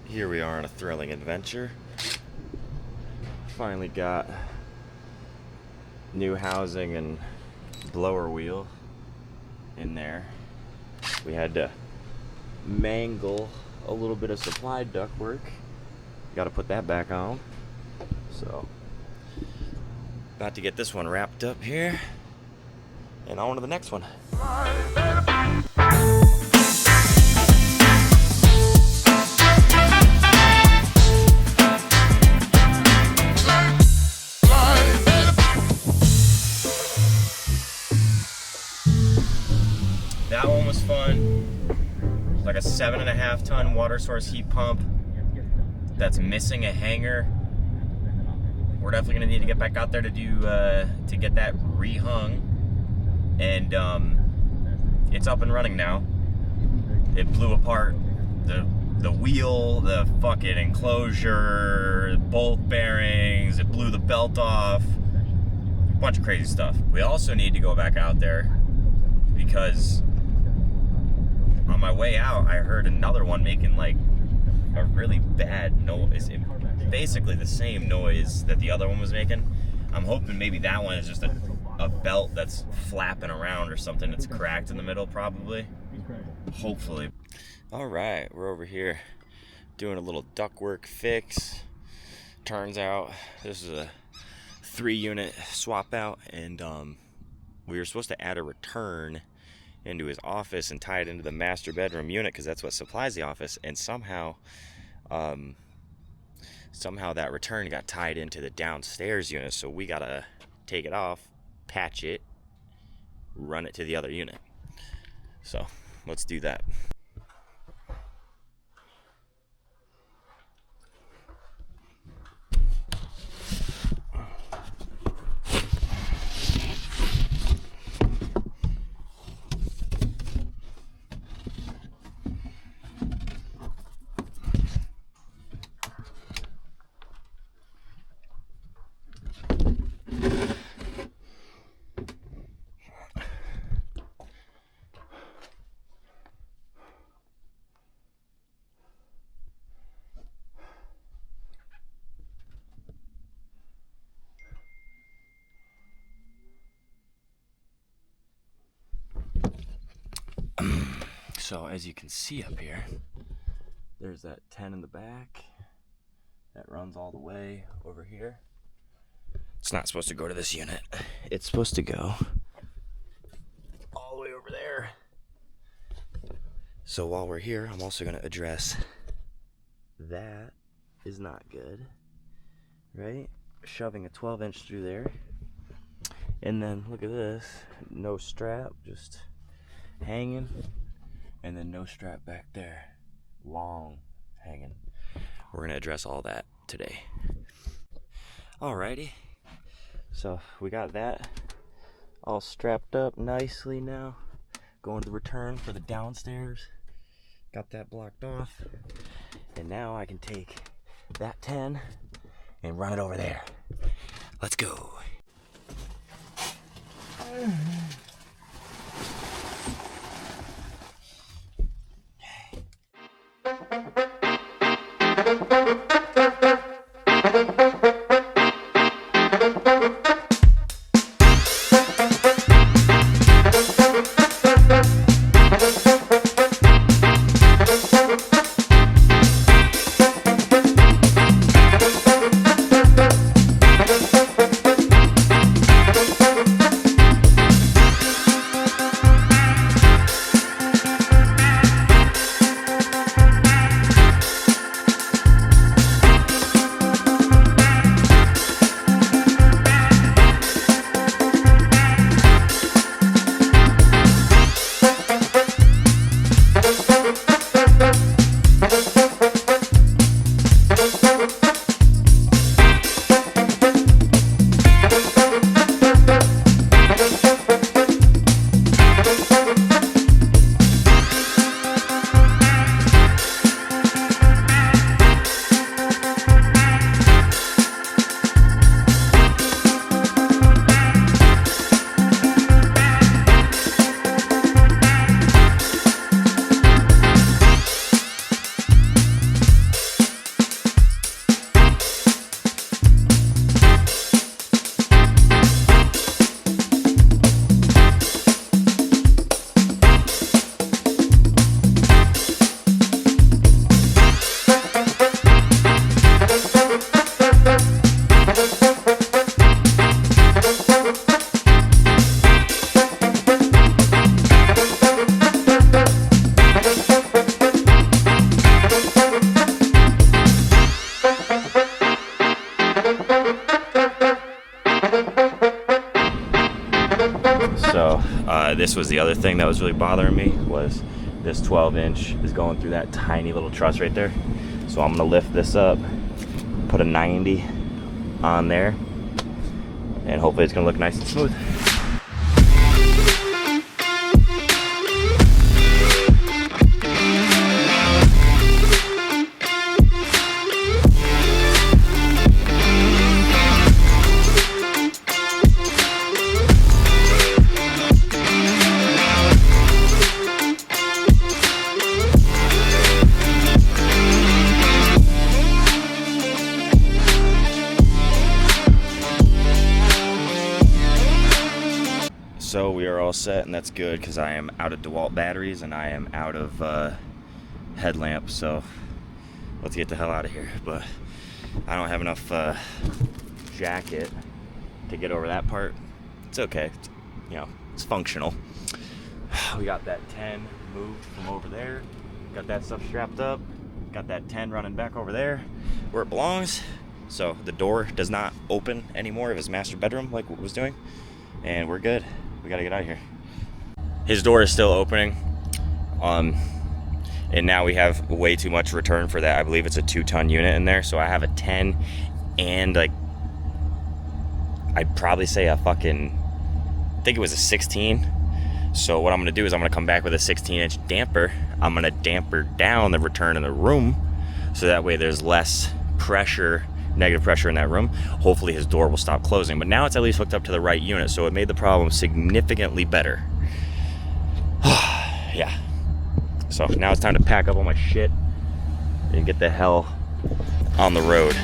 Here we are on a thrilling adventure. Finally got new housing and blower wheel in there. We had to mangle a little bit of supply duct work. Got to put that back on. So, about to get this one wrapped up here and on to the next one. That one was fun. It's like a 7.5 ton water source heat pump that's missing a hanger. We're definitely gonna need to get back out there to do to get that rehung, and it's up and running now. It blew apart the wheel, the fucking enclosure, bolt bearings. It blew the belt off. A bunch of crazy stuff. We also need to go back out there because on my way out, I heard another one making like a really bad noise. Basically the same noise that the other one was making. I'm hoping maybe that one is just a belt that's flapping around or something that's cracked in the middle, probably. Hopefully. All right, we're over here doing a little ductwork fix. Turns out this is a 3-unit swap out, and we were supposed to add a return into his office and tie it into the master bedroom unit because that's what supplies the office, and somehow that return got tied into the downstairs unit, so we gotta take it off, patch it, run it to the other unit. So let's do that. So as you can see up here, there's that 10 in the back that runs all the way over here. It's not supposed to go to this unit. It's supposed to go all the way over there. So while we're here, I'm also going to address that is not good, right? Shoving a 12-inch through there. And then look at this, no strap, just hanging. And then no strap back there, long hanging. We're gonna address all that today. Alrighty, so we got that all strapped up nicely now. Going to return for the downstairs. Got that blocked off. And now I can take that 10 and run it over there. Let's go. this was the other thing that was really bothering me, was this 12-inch is going through that tiny little truss right there. So I'm gonna lift this up, put a 90 on there, and hopefully it's gonna look nice and smooth. So we are all set, and that's good because I am out of DeWalt batteries and I am out of headlamp. So let's get the hell out of here. But I don't have enough jacket to get over that part. It's okay. You know, it's functional. We got that 10 moved from over there. Got that stuff strapped up. Got that 10 running back over there where it belongs. So the door does not open anymore of his master bedroom like it was doing. And we're good. We gotta get out of here. His door is still opening. And now we have way too much return for that. I believe it's a 2-ton unit in there. So I have a 10 and like, I'd probably say a fucking, I think it was a 16. So what I'm gonna do is I'm gonna come back with a 16-inch damper. I'm gonna damper down the return in the room, so that way there's less pressure, negative pressure in that room. Hopefully his door will stop closing. But now it's at least hooked up to the right unit, so it made the problem significantly better. Yeah. So now it's time to pack up all my shit and get the hell on the road.